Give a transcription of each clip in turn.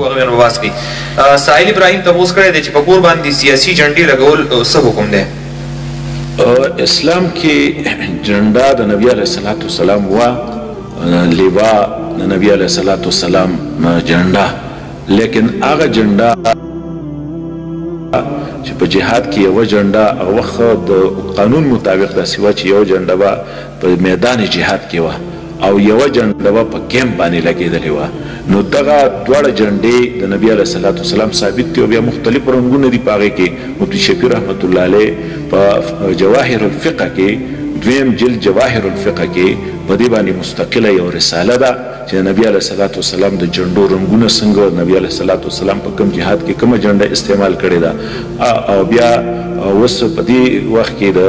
هغه باندې بحث کوي. سائل ابراهیم تپوس کړی دی چې په کور باندې سیاسي جھنډې لګول څه حکم دی؟ اسلام کې جھنډا د نبی علیه الصلاۃ والسلام وا لیوا د نبی علیه الصلاۃ والسلام جھنډا، لیکن هغه جھنډا چې په جهاد کې یو جھنډا هغه وخت د قانون مطابق داسې وه چې یو جھنډا به په میدان جهاد کې وه او یوه جھنډا به په کیمپ باندې لګېدلې وه. نو دغه دواړه جھنډې د نبي علیه الصلاۃ والسلام ثابت دي او بیا مختلف رنګونه دي په هغې کې. مفتی شفیع رحمت الله علیه په جواهر الفقه کې دویم جلد جواهر الفقه کې په دې باندې مستقله یو رساله ده چې نبی علیه الصلاۃ والسلام د جھنډو رنګونه څنګه نبی علیه الصلاۃ والسلام په کوم جهاد کې کومه جھنډه استعمال کړې ده. او بیا اوس په دې وخت کې د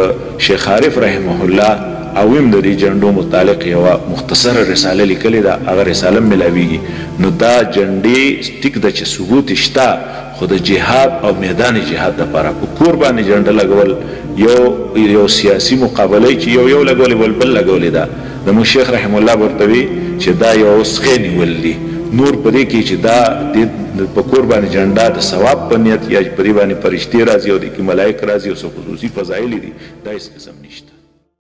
شیخ عارف رحمه الله اویم د دې جھنډو متعلق یوه مختصره رساله لیکلې ده، هغه رساله ملاویږي. نو دا جھنډې ټیک ده چې ثبوت شته، خو د جهاد او میدان جهاد دپاره په کور باندې جھنډه لګول یو سیاسي مقابله چې یو لګولې بل لګولې ده. زموږ شیخ رحم الله ورته وي چې دا یو سخې نیول دي، نور په دې کې چې دا په کور باندې جھنډا د ثواب په نیت یا په دې باندې فرشتې راځي او د کې ملایک راځي او څه خصوصي فضایل دي، دا هېڅ قسم نشته.